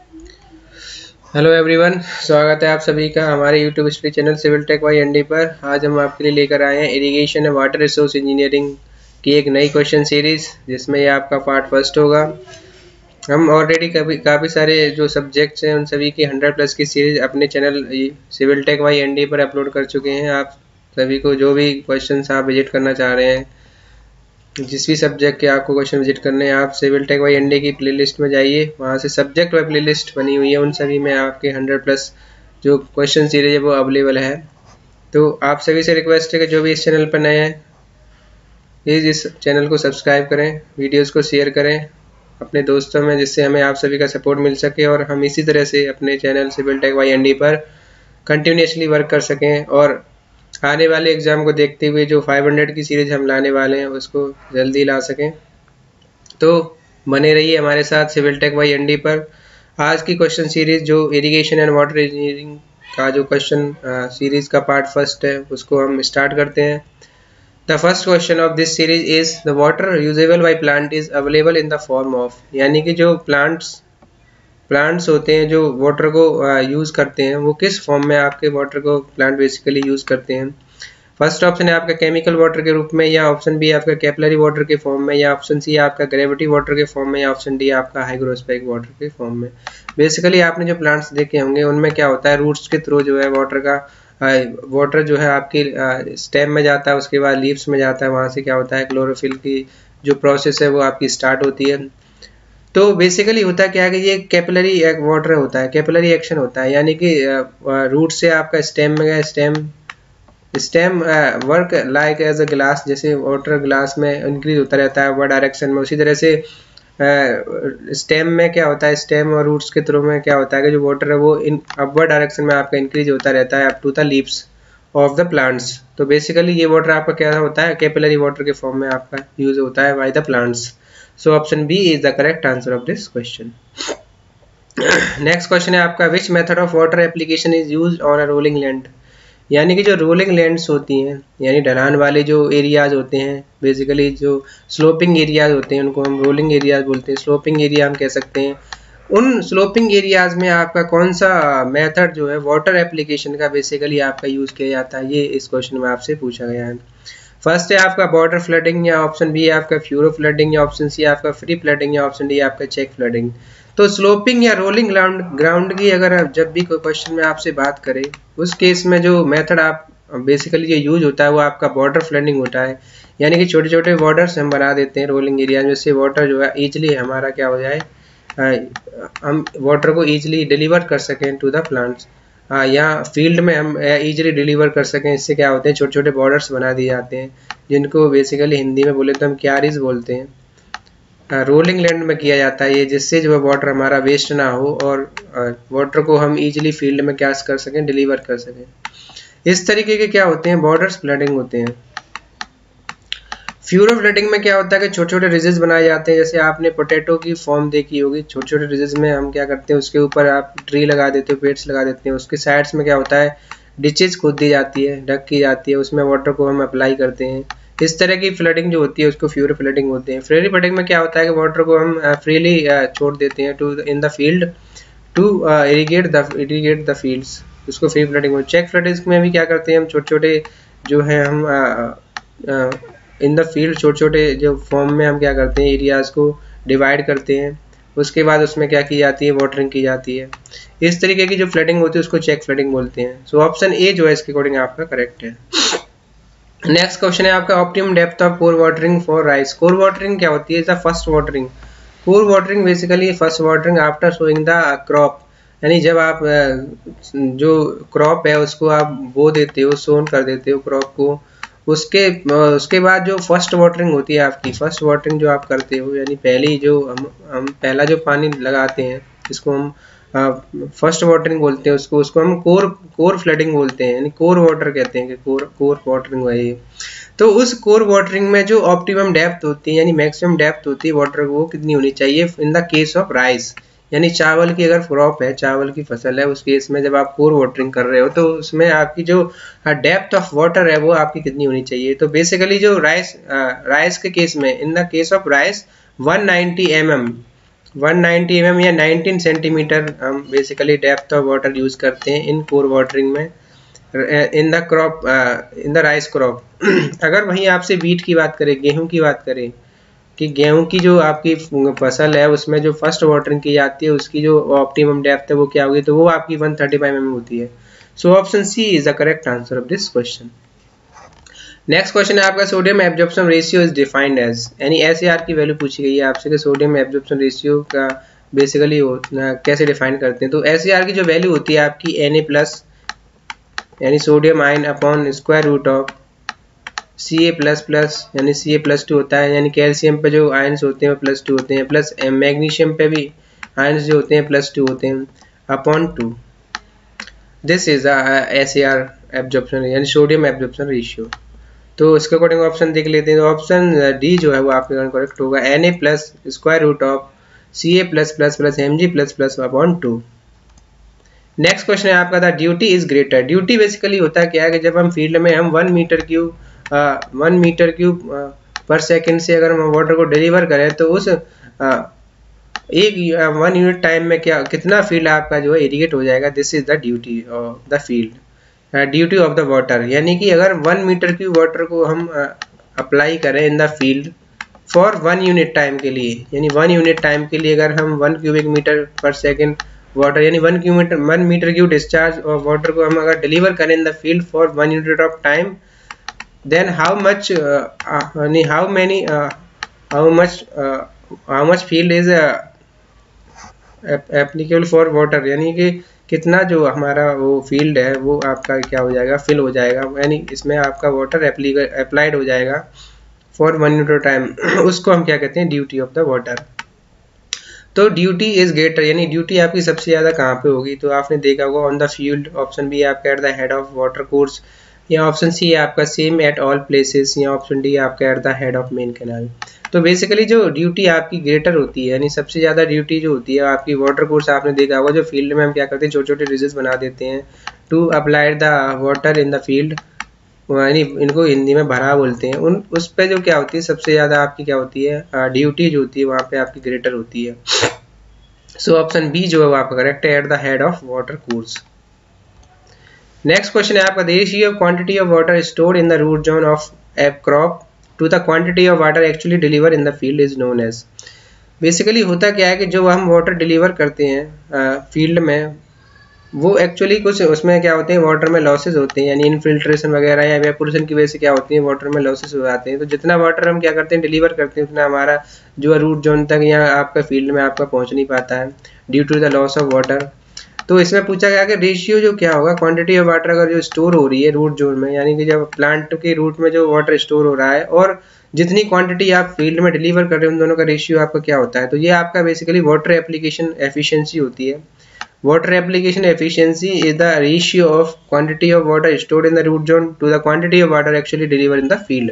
Hello everyone, स्वागत है आप सभी का हमारे YouTube study channel civil tech Y N D पर। आज हम आपके लिए लेकर आए हैं irrigation and water resource engineering की एक नई क्वेश्चन सीरीज, जिसमें ये आपका पार्ट फर्स्ट होगा। हम ऑलरेडी काफ़ी सारे जो सब्जेक्ट्स हैं उन सभी की 100+ की सीरीज अपने channel civil tech Y N D पर अपलोड कर चुके हैं। आप सभी को जो भी क्वेश्चन आप विजिट करना चाह रहे हैं, जिस भी सब्जेक्ट के आपको क्वेश्चन विजिट करने हैं, आप civil tech Y N D की प्लेलिस्ट में जाइए। वहाँ से सब्जेक्ट वाई प्लेलिस्ट बनी हुई है, उन सभी में आपके 100+ जो क्वेश्चन सीरीज है वो अवेलेबल है। तो आप सभी से रिक्वेस्ट है कि जो भी इस चैनल पर नए हैं, प्लीज़ इस चैनल को सब्सक्राइब करें, वीडियोज़ को शेयर करें अपने दोस्तों में, जिससे हमें आप सभी का सपोर्ट मिल सके और हम इसी तरह से अपने channel civil tech Y N D पर कंटिन्यूसली वर्क कर सकें और आने वाले एग्ज़ाम को देखते हुए जो 500 की सीरीज हम लाने वाले हैं उसको जल्दी ला सकें। तो बने रहिए हमारे साथ civil tech Y N D पर। आज की क्वेश्चन सीरीज जो इरिगेशन एंड वाटर इंजीनियरिंग का जो क्वेश्चन सीरीज का पार्ट फर्स्ट है, उसको हम स्टार्ट करते हैं। The first question of this series is the water usable by plant is available in the form of, यानी कि जो प्लांट्स होते हैं जो वाटर को यूज़ करते हैं, वो किस फॉर्म में आपके वाटर को प्लांट बेसिकली यूज़ करते हैं। फर्स्ट ऑप्शन है आपका केमिकल वाटर के रूप में, या ऑप्शन बी आपका कैपिलरी वाटर के फॉर्म में, या ऑप्शन सी आपका ग्रेविटी वाटर के फॉर्म में, या ऑप्शन डी आपका हाइग्रोस्फेरिक वाटर के फॉर्म में। बेसिकली आपने जो प्लांट्स देखे होंगे उनमें क्या होता है, रूट्स के थ्रू जो है वाटर जो है आपकी स्टेम में जाता है, उसके बाद लीव्स में जाता है, वहाँ से क्या होता है क्लोरोफिल की जो प्रोसेस है वो आपकी स्टार्ट होती है। तो बेसिकली होता क्या है कि ये कैपिलरी वाटर होता है, कैपिलरी एक्शन होता है, यानी कि रूट से आपका स्टेम में गया, stem work like as a glass, जैसे वाटर ग्लास में इंक्रीज होता रहता है अपवर्ड डायरेक्शन में, उसी तरह से स्टेम में क्या होता है, स्टेम और रूट्स के थ्रू में क्या होता है कि जो वाटर है वो इन अपवर्ड डायरेक्शन में आपका इंक्रीज होता रहता है up to the leaves of the plants. तो बेसिकली ये वाटर आपका क्या होता है, कैपिलरी वाटर के फॉर्म में आपका यूज होता है by the plants. So option B is the correct answer of this question. Next question है आपका, which method of water application is used on a rolling land, यानी कि जो रोलिंग लैंड्स होती हैं, यानी ढलान वाले जो एरियाज होते हैं, बेसिकली जो स्लोपिंग एरियाज होते हैं उनको हम रोलिंग एरियाज बोलते हैं, स्लोपिंग एरिया हम कह सकते हैं। उन स्लोपिंग एरियाज में आपका कौन सा मेथड जो है वाटर एप्लीकेशन का बेसिकली आपका यूज किया जाता है, ये इस क्वेश्चन में आपसे पूछा गया है। फर्स्ट है आपका बॉर्डर फ्लडिंग, या ऑप्शन बी आपका फ्यूरो फ्लडिंग, या ऑप्शन सी आपका फ्री फ्लडिंग, या ऑप्शन डी आपका चेक फ्लडिंग। तो स्लोपिंग या रोलिंग ग्राउंड की अगर जब भी कोई क्वेश्चन में आपसे बात करें, उस केस में जो मेथड आप बेसिकली जो यूज होता है वो आपका बॉर्डर फ्लडिंग होता है, यानी कि छोटे छोटे बॉर्डर्स हम बना देते हैं रोलिंग एरिया में, जिससे वाटर जो है ईजिली हमारा क्या हो जाए, हम वाटर को ईजिली डिलीवर कर सकें टू द प्लांट्स, यहाँ फील्ड में हम इजीली डिलीवर कर सकें। इससे क्या होते हैं, छोटे छोटे बॉर्डर्स बना दिए जाते हैं, जिनको बेसिकली हिंदी में बोले तो हम क्यारीज बोलते हैं। रोलिंग लैंड में किया जाता है ये, जिससे जो है वाटर हमारा वेस्ट ना हो और वाटर को हम इजीली फील्ड में क्या कर सकें, डिलीवर कर सकें। इस तरीके के क्या होते हैं, बॉर्डर्स फ्लडिंग होते हैं। फ्यूरो फ्लडिंग में क्या होता है कि छोटे छोटे रिजेस बनाए जाते हैं, जैसे आपने पोटैटो की फॉर्म देखी होगी, छोटे छोटे रिजेस में हम क्या करते हैं, उसके ऊपर आप ट्री लगा देते हो, पेड्स लगा देते हैं, उसके साइड्स में क्या होता है डिचेज खोद दी जाती है, ढक की जाती है, उसमें वाटर को हम अप्लाई करते हैं। इस तरह की फ्लडिंग जो होती है उसको फ्यूरो फ्लडिंग होते हैं। फ्री फ्लडिंग में क्या होता है कि वाटर को हम फ्रीली छोड़ देते हैं to in the field to irrigate the fields, उसको फ्री फ्लडिंग हो। चेक फ्लडिंग में भी क्या करते हैं हम, छोटे छोटे जो है हम इन द फील्ड छोटे छोटे जो फॉर्म में हम क्या करते हैं, एरियाज को डिवाइड करते हैं, उसके बाद उसमें क्या की जाती है, वाटरिंग की जाती है। इस तरीके की जो फ्लडिंग होती है उसको चेक फ्लडिंग बोलते हैं। सो ऑप्शन ए जो है इसके अकॉर्डिंग आपका करेक्ट है। नेक्स्ट क्वेश्चन है आपका, optimum depth of kor watering for rice. Kor watering क्या होती है, the first watering. Kor watering basically first watering after sowing the crop, यानी जब आप जो क्रॉप है उसको आप बो देते हो, सोन कर देते हो क्रॉप को, उसके बाद जो फर्स्ट वाटरिंग होती है आपकी, फर्स्ट वाटरिंग जो आप करते हो, यानी पहली जो हम पहला जो पानी लगाते हैं जिसको हम फर्स्ट वाटरिंग बोलते हैं, उसको हम कोर फ्लडिंग बोलते हैं, यानी कोर वाटर कहते हैं कि कोर वाटरिंग वही। तो उस कोर वाटरिंग में जो ऑप्टिमम डेप्थ होती है, यानी मैक्सिमम डेप्थ होती है वाटर वो कितनी होनी चाहिए in the case of rice, यानी चावल की अगर क्रॉप है, चावल की फसल है, उस केस में जब आप कोर वाटरिंग कर रहे हो तो उसमें आपकी जो डेप्थ ऑफ वाटर है वो आपकी कितनी होनी चाहिए। तो बेसिकली जो राइस के केस में, in the case of rice 190 mm 190 mm या 19 सेंटीमीटर हम basically depth of water use करते हैं इन कोर वाटरिंग में in the crop in the rice crop. अगर वहीं आपसे वीट की बात करें, गेहूं की बात करें कि गेहूं की जो आपकी फसल है उसमें जो फर्स्ट वाटरिंग की जाती है उसकी जो ऑप्टिमम डेप्थ है वो क्या होगी, तो वो आपकी 135 mm होती है। So option C is the correct answer of this question. Next question है आपका sodium absorption ratio is defined as, यानी SAR की वैल्यू पूछी गई है आपसे कि सोडियम एब्जॉर्प्शन रेशियो का बेसिकली कैसे डिफाइन करते हैं। तो SAR की जो वैल्यू होती है आपकी Na+ यानी sodium ion upon square root of Ca++ यानी Ca+2 होता है, यानी कैल्शियम पे जो आयन्स होते हैं वो +2 होते हैं, प्लस मैग्नीशियम पे भी आयन्स जो होते हैं +2 होते हैं upon 2। This is SAR absorption यानी सोडियम एब्जॉर्प्शन रेशियो। तो इसके अकॉर्डिंग ऑप्शन देख लेते हैं। तो ऑप्शन डी जो है वो आपके करेक्ट होगा, Na+ square root of Ca++ Mg++ upon 2। Next question है आपका था duty is greater. Duty basically होता है क्या है कि जब हम फील्ड में हम 1 मीटर क्यूब पर सेकंड से अगर हम वाटर को डिलीवर करें तो उस 1 यूनिट टाइम में कितना फील्ड आपका जो है इरिगेट हो जाएगा। This is the duty of the field, duty of the water, यानी कि अगर 1 मीटर क्यूब वाटर को हम अप्लाई करें in the field for 1 unit time के लिए, यानी 1 यूनिट टाइम के लिए अगर हम 1 क्यूबिक मीटर पर सेकेंड वाटर यानी 1 metre cube discharge of water को हम अगर डिलीवर करें in the field for 1 unit of time, then how much field is applicable for water, यानी कि कितना जो हमारा वो फील्ड है वो आपका क्या हो जाएगा, फिल हो जाएगा, यानी इसमें आपका वाटर अप्लाइड हो जाएगा फॉर 1 यूनिट ऑफ टाइम। उसको हम क्या कहते हैं, ड्यूटी ऑफ द वाटर। तो ड्यूटी इज ग्रेटर यानी ड्यूटी आपकी सबसे ज़्यादा कहाँ पे होगी, तो आपने देखा होगा on the field, option B आपका at the head of water course, या ऑप्शन सी आपका सेम एट ऑल प्लेसेस, या ऑप्शन डी आपका at the head of main canal. तो बेसिकली जो ड्यूटी आपकी ग्रेटर होती है यानी सबसे ज़्यादा ड्यूटी जो होती है आपकी वाटर कोर्स, आपने देखा होगा जो फील्ड में हम क्या करते हैं छोटे छोटे रिजेस बना देते हैं to apply the water in the field, यानी इनको हिंदी में भरा बोलते हैं, उस पे जो क्या होती है सबसे ज़्यादा आपकी क्या होती है ड्यूटी जो होती है वहाँ पे आपकी ग्रेटर होती है। सो ऑप्शन बी जो है वो आपका करेक्ट है, at the head of water course. Next question है आपका ratio of quantity of water stored in the root zone of a crop to the quantity of water actually deliver in the field is known as. Basically होता क्या है कि जो हम water deliver करते हैं फील्ड में वो एक्चुअली कुछ उसमें क्या होते हैं वाटर में लॉसेस होते हैं, यानी इनफिल्ट्रेशन वगैरह या वेपोरेशन की वजह से क्या होती है वाटर में लॉसेस हो जाते हैं। तो जितना वाटर हम क्या करते हैं डिलीवर करते हैं उतना हमारा जो रूट जोन तक या आपका फील्ड में आपका पहुंच नहीं पाता है due to the loss of water. तो इसमें पूछा गया कि रेशियो जो क्या होगा क्वांटिटी ऑफ वाटर अगर जो स्टोर हो रही है रूट जोन में, यानी कि जब प्लांट के रूट में जो वाटर स्टोर हो रहा है और जितनी क्वांटिटी आप फील्ड में डिलीवर कर रहे हो उन दोनों का रेशियो आपका क्या होता है, तो ये आपका बेसिकली वाटर एप्लीकेशन एफिशिएंसी होती है। Water application efficiency is the ratio of quantity of water stored in the root zone to the quantity of water actually delivered in the field,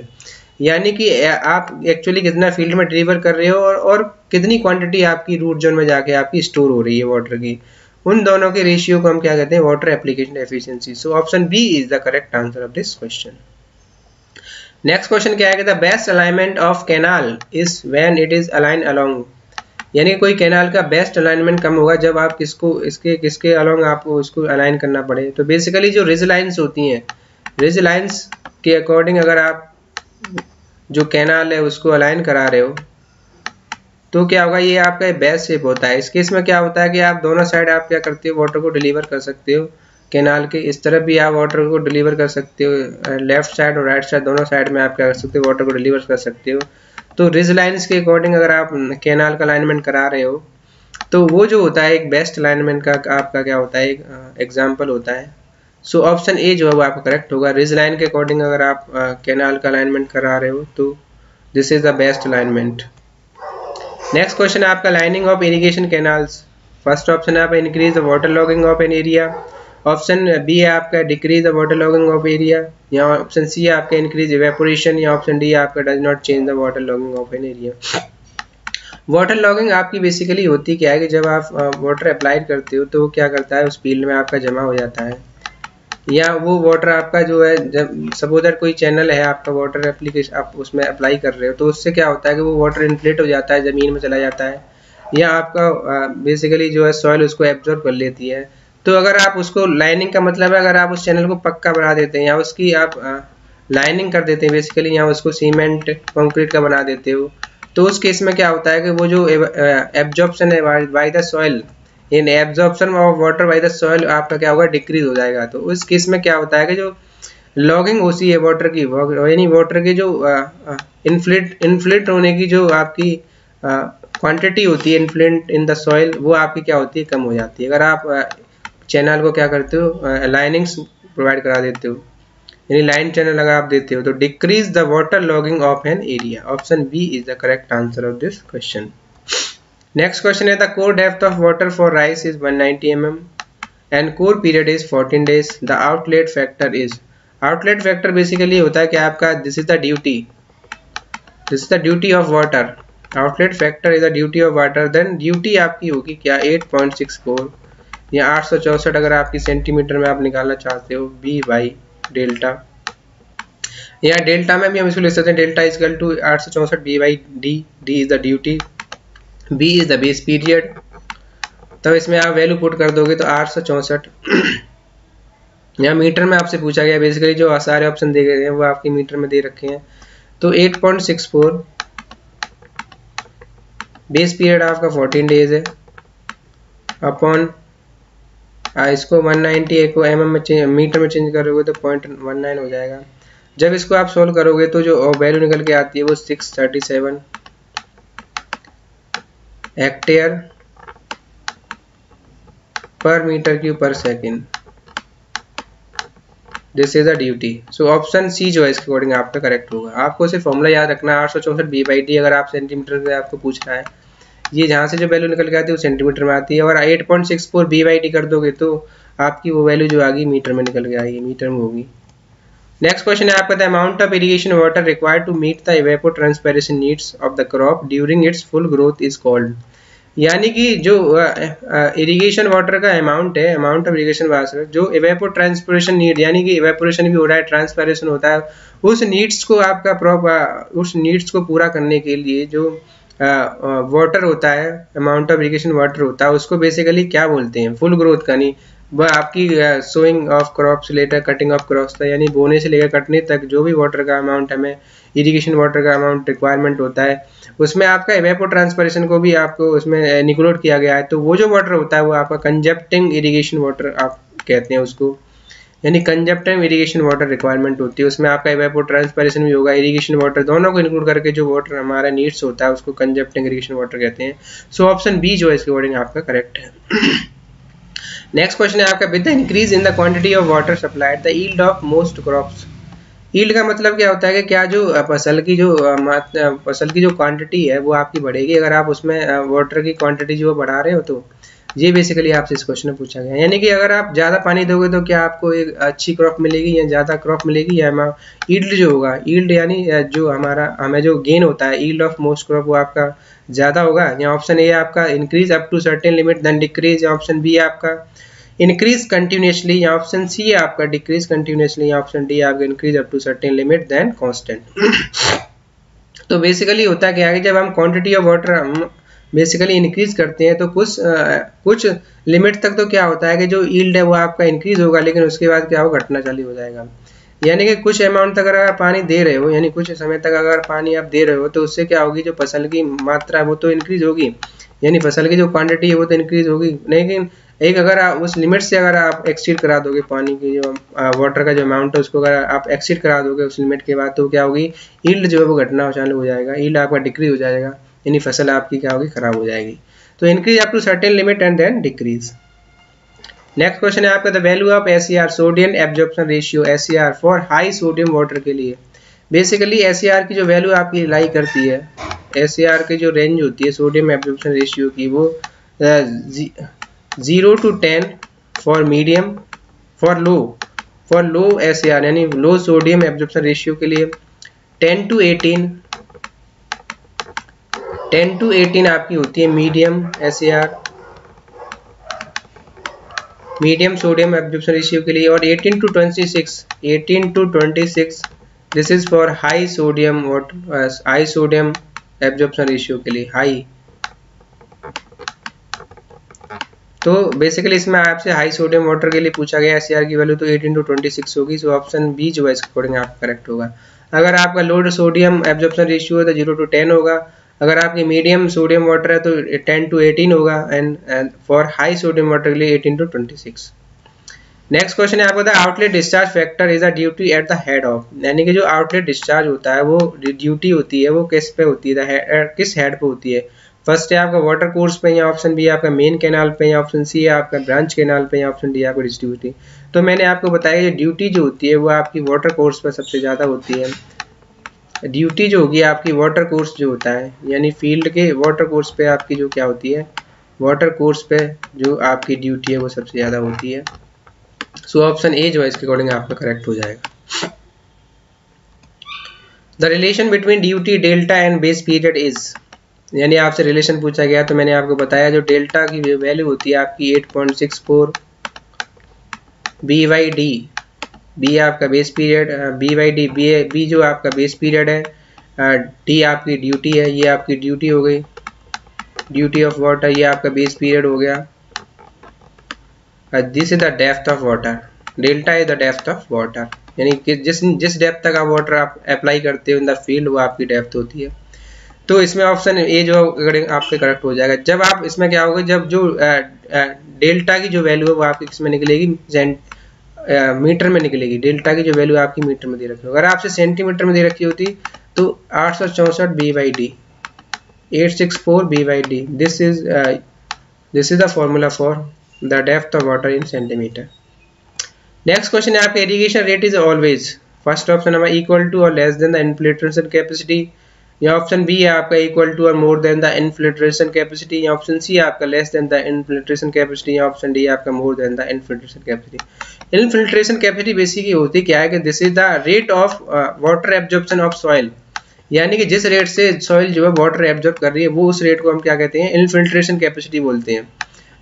यानी कि आप एक्चुअली कितना फील्ड में deliver कर रहे हो और कितनी क्वांटिटी आपकी रूट जोन में जाके आपकी स्टोर हो रही है वाटर की, उन दोनों के रेशियो को हम क्या कहते हैं water application efficiency. So option B is the correct answer of this question. Next question क्या है, the best alignment of canal is when it is align along, यानी कोई कैनाल का बेस्ट अलाइनमेंट कम होगा जब आप किसके अलोंग आपको उसको अलाइन करना पड़े। तो बेसिकली जो रिज लाइंस होती हैं, रिज लाइंस के अकॉर्डिंग अगर आप जो कैनाल है उसको अलाइन करा रहे हो तो क्या होगा, ये आपका बेस्ट शेप होता है। इस केस में क्या होता है कि आप दोनों साइड आप क्या करते हो वाटर को डिलीवर कर सकते हो, कैनाल के इस तरफ भी आप वाटर को डिलीवर कर सकते हो, लेफ्ट साइड और राइट साइड दोनों साइड में आप क्या कर सकते हो वाटर को डिलीवर कर सकते हो। तो रिज लाइंस के अकॉर्डिंग अगर आप कैनाल का अलाइनमेंट करा रहे हो तो वो जो होता है एक बेस्ट अलाइनमेंट का आपका क्या होता है एक एग्जांपल होता है। सो ऑप्शन ए जो है वो आपका करेक्ट होगा, रिज लाइन के अकॉर्डिंग अगर आप कैनाल का अलाइनमेंट करा रहे हो तो this is the best alignment. Next question है आपका lining of irrigation canals. First option है आपका increase the water logging of an area, option B है आपका decrease the water logging of area, या ऑप्शन सी है आपका इंक्रीज इवेपोरेशन, या ऑप्शन डी आपका does not change the water logging of an area. Water logging आपकी basically होती क्या है कि जब आप वाटर अप्लाई करते हो तो वो क्या करता है उस फील्ड में आपका जमा हो जाता है, या वो वाटर आपका जो है जब सपोज दैट कोई चैनल है आपका वाटर एप्लीकेशन आप उसमें अप्लाई कर रहे हो तो उससे क्या होता है कि वो वाटर इन्फ्लेट हो जाता है, ज़मीन में चला जाता है, या आपका बेसिकली जो है सॉइल उसको एब्जॉर्ब कर लेती है। तो अगर आप उसको लाइनिंग का मतलब है अगर आप उस चैनल को पक्का बना देते हैं या उसकी आप लाइनिंग कर देते हैं बेसिकली, या उसको सीमेंट कंक्रीट का बना देते हो, तो उस केस में क्या होता है कि वो जो एब्जॉर्प्शन है by the soil, in absorption of water by the soil आपका क्या होगा, डिक्रीज हो जाएगा। तो उस केस में क्या होता है कि जो लॉगिंग होती है वाटर की, यानी वाटर की जो इन्फ्लेट होने की जो आपकी क्वांटिटी होती है इन्फ्लेट इन द सॉइल, वो आपकी क्या होती है, कम हो जाती है। अगर आप चैनल को क्या करते हो, लाइनिंग्स प्रोवाइड करा देते हो, यानी लाइन चैनल अगर आप देते हो, तो decrease the water logging of an area. Option B is the correct answer of this question. Next question है the core depth of water for rice is 190 mm and core period is 14 days। The outlet factor is, outlet factor basically होता है कि आपका this is the duty of water. Outlet factor is the duty of water, then duty आपकी होगी क्या 8.64 या 864 अगर आपकी सेंटीमीटर में आप निकालना चाहते हो, बी बाई डेल्टा, या डेल्टा में भी हम इसको लिख सकते हैं delta equal to 864 B by D. D is the duty, B is the base period. तो इसमें आप वैल्यू पुट कर दोगे तो 864 यहाँ मीटर में आपसे पूछा गया, बेसिकली जो सारे ऑप्शन दे गए हैं वो आपके मीटर में दे रखे हैं। तो 8.64 बेस पीरियड आपका 14 days है, अपॉन इसको 190 को mm में मीटर में चेंज करोगे तो 0.19 हो जाएगा। जब इसको आप सोल्व करोगे तो जो वैल्यू निकल के आती है वो 637 हेक्टेयर पर मीटर क्यूब पर second. This is the duty. So option C जो है इसके अकॉर्डिंग आपका करेक्ट होगा। आपको सिर्फ फॉर्मूला याद रखना है 864 बी बाई डी। अगर आप सेंटीमीटर में आपको पूछ रहा है, ये जहाँ से जो वैल्यू निकल के आती है वो सेंटीमीटर में आती है, और 8.64 बी बाई डी कर दोगे तो आपकी वो वैल्यू जो आएगी मीटर में निकल के आएगी, मीटर में होगी। नेक्स्ट क्वेश्चन है आपका the amount of irrigation water required to meet the evapotranspiration needs of the crop during its full growth is called. यानी कि जो इरिगेशन वाटर का अमाउंट है, अमाउंट ऑफ इरिगेशन वाटर जो इवेपोट्रांसपिरेशन नीड, यानी कि इवेपोरेशन भी हो रहा है, ट्रांसपिरेशन होता है, उस नीड्स को आपका उस नीड्स को पूरा करने के लिए जो वाटर होता है, अमाउंट ऑफ इरिगेशन वाटर होता है, उसको बेसिकली क्या बोलते हैं, फुल ग्रोथ का नहीं, वह आपकी sowing of crops later cutting of crops था, यानी बोने से लेकर कटने तक जो भी वाटर का अमाउंट हमें इरिगेशन वाटर का अमाउंट रिक्वायरमेंट होता है, उसमें आपका इवेपोट्रांसपिरेशन को भी आपको उसमें इंक्लूड किया गया है। तो वो जो वाटर होता है वो आपका कंजप्टिंग इरिगेशन वाटर आप कहते हैं उसको, यानी कंजप्टिव इरिगेशन वाटर रिक्वायरमेंट होती है, उसमें आपका इवेपोट्रांसपिरेशन भी होगा, इरिगेशन वाटर दोनों को इंक्लूड करके जो वाटर हमारा नीड्स होता है उसको कंजप्टिव इरिगेशन वाटर कहते हैं। सो ऑप्शन बी जो है इसके अकॉर्डिंग आपका करेक्ट है। नेक्स्ट क्वेश्चन है आपका with the increase in the quantity of water supplied the yield of most crops. Yield का मतलब क्या होता है कि क्या जो फसल की जो क्वांटिटी है वो आपकी बढ़ेगी अगर आप उसमें वाटर की क्वांटिटी जो बढ़ा रहे हो। तो ये बेसिकली आपसे इस क्वेश्चन में पूछा गया, यानी कि अगर आप ज़्यादा पानी दोगे तो क्या आपको एक अच्छी क्रॉप मिलेगी या ज़्यादा क्रॉप मिलेगी, या यील्ड जो होगा, यील्ड यानी जो हमें जो गेन होता है यील्ड ऑफ मोस्ट क्रॉप वो आपका ज़्यादा होगा। या ऑप्शन ए आपका increase up to certain limit then decrease, या ऑप्शन बी आपका इंक्रीज कंटिन्यूसली, या ऑप्शन सी आपका डिक्रीज कंटिन्यूसली, या ऑप्शन डी आपका increase up to certain limit then constant. तो बेसिकली होता क्या है, जब हम क्वांटिटी ऑफ वाटर हम बेसिकली इंक्रीज करते हैं तो कुछ लिमिट तक तो क्या होता है कि जो यील्ड है वो आपका इंक्रीज होगा, लेकिन उसके बाद क्या होगा, घटना चालू हो जाएगा। यानी कि कुछ अमाउंट तक अगर पानी दे रहे हो, यानी कुछ समय तक अगर पानी आप दे रहे हो, तो उससे क्या होगी, जो फसल की मात्रा है वो तो इंक्रीज होगी, यानी फसल की जो क्वांटिटी है वो तो इंक्रीज होगी, लेकिन एक अगर आप उस लिमिट से अगर आप एक्सीड करा दोगे, पानी की जो वाटर का जो अमाउंट है उसको अगर आप एक्सीड करा दोगे उस लिमिट के बाद, तो क्या होगी, यील्ड जो है वो घटना चालू हो जाएगा, यील्ड आपका डिक्रीज हो जाएगा, यानी फसल आपकी क्या होगी, खराब हो जाएगी। तो increase up to certain limit and then decrease. Next question है आपका the value of SCR sodium absorption ratio SCR for high sodium water के लिए। बेसिकली SCR की जो वैल्यू आपकी लाई करती है, SCR की जो रेंज होती है सोडियम एब्जॉर्प्शन रेशियो की, वो 0 to 10 for medium, for low SCR यानी लो सोडियम एब्जॉर्प्शन रेशियो के लिए, 10 to 18 आपकी होती है medium SCR, medium sodium absorption ratio के लिए, और 18 to 26 this is for high sodium absorption ratio के लिए, हाई तो बेसिकली इसमें आपसे हाई सोडियम वाटर के लिए पूछा गया SCR की वैल्यू तो 8/26 होगी। सो ऑप्शन बी जो है इसके अकॉर्डिंग आपका करेक्ट होगा। अगर आपका लोड सोडियम एब्जॉर्प्शन रेशियो है तो 0:10 होगा। अगर आपकी मीडियम सोडियम वाटर है तो 10:18 होगा and for high sodium water के लिए 8/26। नेक्स्ट क्वेश्चन है आपको बताया outlet discharge factor is a duty eight the head of, यानी कि जो आउटलेट डिस्चार्ज होता है वो ड्यूटी होती है वो किस पे होती है, किस हेड पे होती है। फर्स्ट है आपका वाटर कोर्स पे या ऑप्शन बी आपका मेन कैनाल पे या ऑप्शन सी है आपका ब्रांच कैनाल पे या ऑप्शन डी आपका डिस्ट्रीब्यूटरी। तो मैंने आपको बताया कि ड्यूटी जो होती है वो आपकी वाटर कोर्स पर सबसे ज़्यादा होती है। ड्यूटी जो होगी आपकी वाटर कोर्स जो होता है यानी फील्ड के वाटर कोर्स पे आपकी जो क्या होती है, वाटर कोर्स पे जो आपकी ड्यूटी है वो सबसे ज़्यादा होती है। सो ऑप्शन ए जो है इसके अकॉर्डिंग आपका करेक्ट हो जाएगा। The relation between duty delta and base period is, यानी आपसे रिलेशन पूछा गया तो मैंने आपको बताया जो डेल्टा की वैल्यू होती है आपकी 8.64 B/D, बी आपका बेस पीरियड, B/D बी जो आपका बेस पीरियड है, डी आपकी ड्यूटी है, ये आपकी ड्यूटी हो गई, ड्यूटी ऑफ वाटर, ये आपका बेस पीरियड हो गया। This is the depth of water, delta is the depth of water, यानी कि जिस डेप्थ तक आप वाटर आप अप्लाई करते हो इन द फील्ड वो आपकी डेप्थ होती है। तो इसमें ऑप्शन ए जो आपके करेक्ट हो जाएगा। जब आप इसमें क्या होगा, जब जो डेल्टा की जो वैल्यू है वो आपकी किसमें निकलेगी, मीटर में निकलेगी। डेल्टा की जो वैल्यू आपकी मीटर में दे रखी है, अगर आपसे सेंटीमीटर में दे रखी होती तो 864 B/D, 864 B/D, this is the formula for the depth of water in centimetre. Next question है आपका irrigation rate is always, first option हमारा इक्वल टू और less than the infiltration capacity, या ऑप्शन बी है आपका इक्वल टू और more than the infiltration capacity, या option C है आपका less than the infiltration capacity, या ऑप्शन डी है आपका more than the infiltration capacity. Infiltration capacity basically होती क्या है कि this is the rate of water absorption of soil, यानी कि जिस रेट से सॉइल जो है वाटर एब्जॉर्ब कर रही है वो उस रेट को हम क्या कहते हैं, इनफिल्ट्रेशन कैपेसिटी बोलते हैं।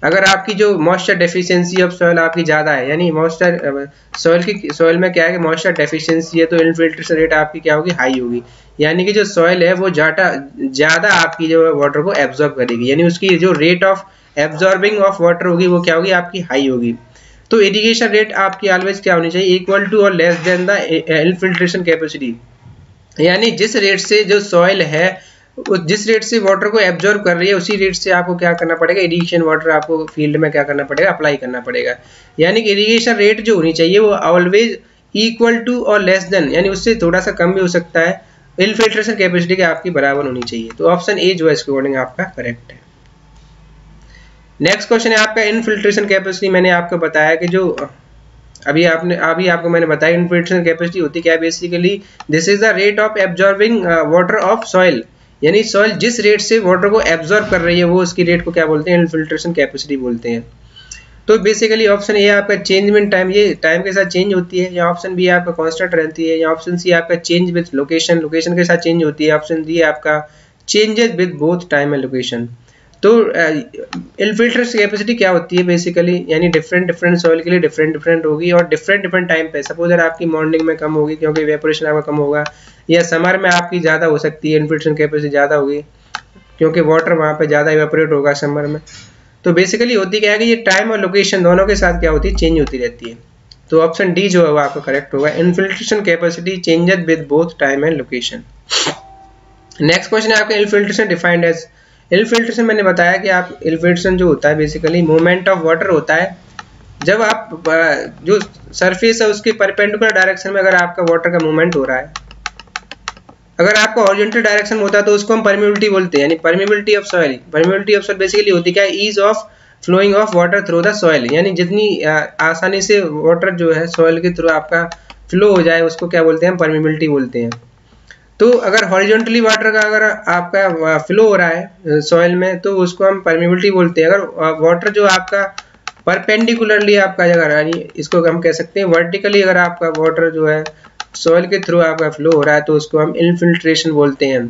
अगर आपकी जो मॉइस्चर डेफिशिएंसी ऑफ सॉइल आपकी ज़्यादा है, यानी मॉइस्चर सॉइल में क्या है कि मॉइस्चर डेफिशिएंसी है तो इनफिल्ट्रेशन रेट आपकी क्या होगी, हाई होगी, यानी कि जो सॉइल है वो ज़्यादा आपकी जो वाटर को एब्जॉर्ब करेगी, यानी उसकी जो rate of absorbing of water होगी वो क्या होगी, आपकी हाई होगी। तो इरिगेशन रेट आपकी ऑलवेज क्या होनी चाहिए, इक्वल टू और less than the infiltration capacity, यानी जिस रेट से जो सॉइल है जिस रेट से वाटर को एब्जॉर्ब कर रही है उसी रेट से आपको क्या करना पड़ेगा, इरिगेशन वाटर आपको फील्ड में क्या करना पड़ेगा, अप्लाई करना पड़ेगा। यानी कि इरिगेशन रेट जो होनी चाहिए वो ऑलवेज इक्वल टू और लेस देन, यानी उससे थोड़ा सा कम भी हो सकता है, इनफिल्ट्रेशन कैपेसिटी के आपकी बराबर होनी चाहिए। तो ऑप्शन ए जो है इसके अकॉर्डिंग आपका करेक्ट है। नेक्स्ट क्वेश्चन है आपका इनफिल्ट्रेशन कैपेसिटी। मैंने आपको बताया कि जो अभी आपको मैंने बताया इनफिल्ट्रेशन कैपेसिटी होती क्या है, basically this is the rate of absorbing water of soil, यानी सॉइल जिस रेट से वाटर को एब्जॉर्ब कर रही है वो उसकी रेट को क्या बोलते हैं, इनफिल्ट्रेशन कैपेसिटी बोलते हैं। तो बेसिकली ऑप्शन ए आपका चेंज विद टाइम, ये टाइम के साथ चेंज होती है, या ऑप्शन बी आपका कांस्टेंट रहती है, या ऑप्शन सी आपका चेंज विद लोकेशन, लोकेशन के साथ चेंज होती है, ऑप्शन डी आपका changes with both time and location. तो इनफिल्ट्रेशन कैपेसिटी क्या होती है बेसिकली, यानी डिफरेंट सॉइल के लिए डिफरेंट होगी और डिफरेंट टाइम पे। सपोज अगर आपकी मॉर्निंग में कम होगी क्योंकि इवेपोरेशन आपका कम होगा, या समर में आपकी ज़्यादा हो सकती है, इनफिल्ट्रेशन कैपेसिटी ज़्यादा होगी क्योंकि वाटर वहाँ पे ज़्यादा इवेपोरेट होगा समर में। तो बेसिकली होती क्या है कि ये टाइम और लोकेशन दोनों के साथ क्या होती है, चेंज होती रहती है। तो ऑप्शन डी जो है वो आपका करेक्ट होगा, infiltration capacity changes with both time and location. Next question है आपका इनफिल्ट्रेशन डिफाइंड एज, इनफिल्ट्रेशन मैंने बताया कि आप इनफिल्ट्रेशन जो होता है बेसिकली मूवमेंट ऑफ वाटर होता है, जब आप जो सरफेस है उसके परपेंडिकुलर डायरेक्शन में अगर आपका वाटर का मूवमेंट हो रहा है, अगर आपका हॉरिजॉन्टल डायरेक्शन में होता है तो उसको हम परमिबिलिटी बोलते हैं, यानी permeability of soil. Permeability of soil basically होती क्या है, ease of flowing of water through the soil, यानी जितनी आसानी से वाटर जो है सॉइल के थ्रू आपका फ्लो हो जाए उसको क्या बोलते हैं, परमिबिलिटी बोलते हैं। तो अगर हॉरिजॉन्टली वाटर का अगर आपका फ्लो हो रहा है सॉइल में तो उसको हम परमिबिलिटी बोलते हैं। अगर वाटर जो आपका परपेंडिकुलरली आपका जगह, यानी इसको हम कह सकते हैं वर्टिकली अगर आपका वाटर जो है सॉइल के थ्रू आपका फ्लो हो रहा है तो उसको हम इनफिल्ट्रेशन बोलते हैं।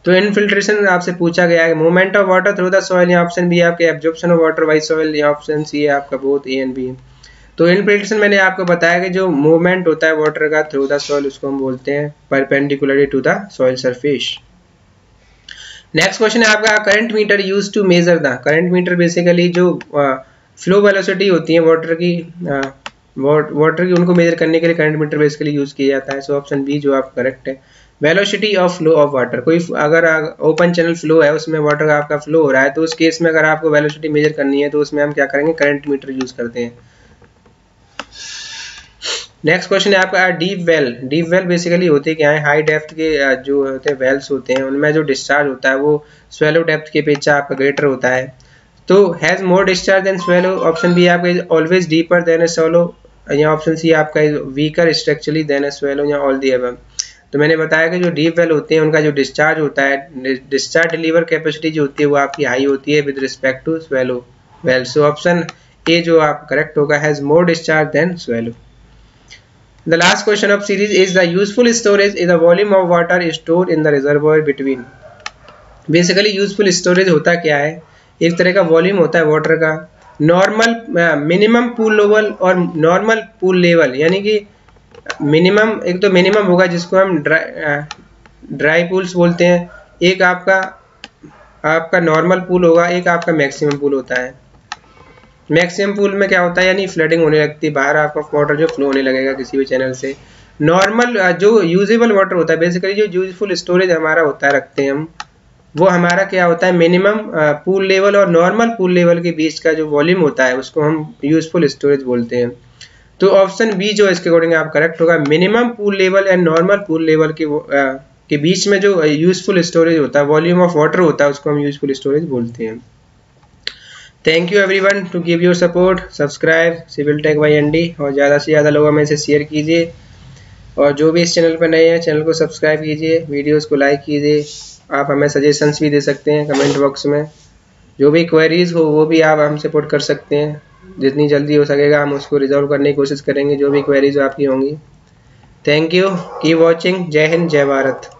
तो इनफिल्ट्रेशन आपसे पूछा गया है movement of water through the soil, या ऑप्शन बी आपके absorption of water bye soil, या ऑप्शन सी है आपका बोथ ए एंड बी। तो इनफिल्ट्रेशन मैंने आपको बताया कि जो मूवमेंट होता है वाटर का थ्रू द सॉइल उसको हम बोलते हैं perpendicularly to the soil surface. Next question है आपका current metre used to measure the, current metre basically जो फ्लो वेलोसिटी होती है वाटर की, वाटर की उनको मेजर करने के लिए करंट मीटर बेसिकली यूज किया जाता है। सो ऑप्शन बी जो आप करेक्ट है। Velocity of flow of water, कोई अगर ओपन चैनल फ्लो है उसमें वाटर का आपका फ्लो हो रहा है तो उस केस में अगर आपको वेलोसिटी मेजर करनी है तो उसमें हम क्या करेंगे, करंट मीटर यूज करते हैं। नेक्स्ट क्वेश्चन है आपका deep well. Deep well basically होते क्या है, हाई डेप्थ के जो होते हैं वेल्स होते हैं उनमें जो डिस्चार्ज होता है वो स्वेलो डेप्थ के अपेक्षा आपका ग्रेटर होता है। तो has more discharge than shallow, option B आपका is always deeper than a shallow, या ऑप्शन सी आपका is weaker structurally than a shallow, या ऑल दी अबव। तो मैंने बताया कि जो डीप वेल होते हैं उनका जो डिस्चार्ज होता है, डिस्चार्ज डिलीवर कैपेसिटी जो होती है वो आपकी हाई होती है with respect to shallow well. So option A जो आप करेक्ट होगा, has more discharge than shallow. The last question of series is the useful storage is the volume of water stored in the reservoir between. Basically useful storage होता क्या है, एक तरह का volume होता है वाटर का। नॉर्मल मिनिमम पूल लेवल और नॉर्मल पूल लेवल, यानी कि मिनिमम, एक तो मिनिमम होगा जिसको हम ड्राई पूल्स बोलते हैं, एक आपका नॉर्मल पूल होगा, एक आपका मैक्सिमम पूल होता है। मैक्सिमम पूल में क्या होता है, यानी फ्लडिंग होने लगती है, बाहर आपका वाटर जो फ्लो होने लगेगा किसी भी चैनल से। नॉर्मल जो यूजेबल वाटर होता है, बेसिकली जो यूजफुल स्टोरेज हमारा होता है रखते हैं हम, वो हमारा क्या होता है, मिनिमम पूल लेवल और नॉर्मल पूल लेवल के बीच का जो वॉल्यूम होता है उसको हम यूजफुल स्टोरेज बोलते हैं। तो ऑप्शन बी जो इसके अकॉर्डिंग आप करेक्ट होगा, minimum pool level and normal pool level के बीच में जो यूजफुल स्टोरेज होता है, वॉल्यूम ऑफ वाटर होता है, उसको हम यूजफुल स्टोरेज बोलते हैं। Thank you everyone to give your support, subscribe civil tech by ND, और ज़्यादा से ज़्यादा लोगों में से शेयर कीजिए, और जो भी इस चैनल पर नए हैं चैनल को सब्सक्राइब कीजिए, वीडियोस को लाइक कीजिए। आप हमें सजेशंस भी दे सकते हैं कमेंट बॉक्स में, जो भी क्वेरीज हो वो भी आप हमसे पुट कर सकते हैं, जितनी जल्दी हो सकेगा हम उसको रिजॉल्व करने की कोशिश करेंगे, जो भी क्वेरीज आपकी होंगी। थैंक यू, कीप वॉचिंग, जय हिंद, जय भारत।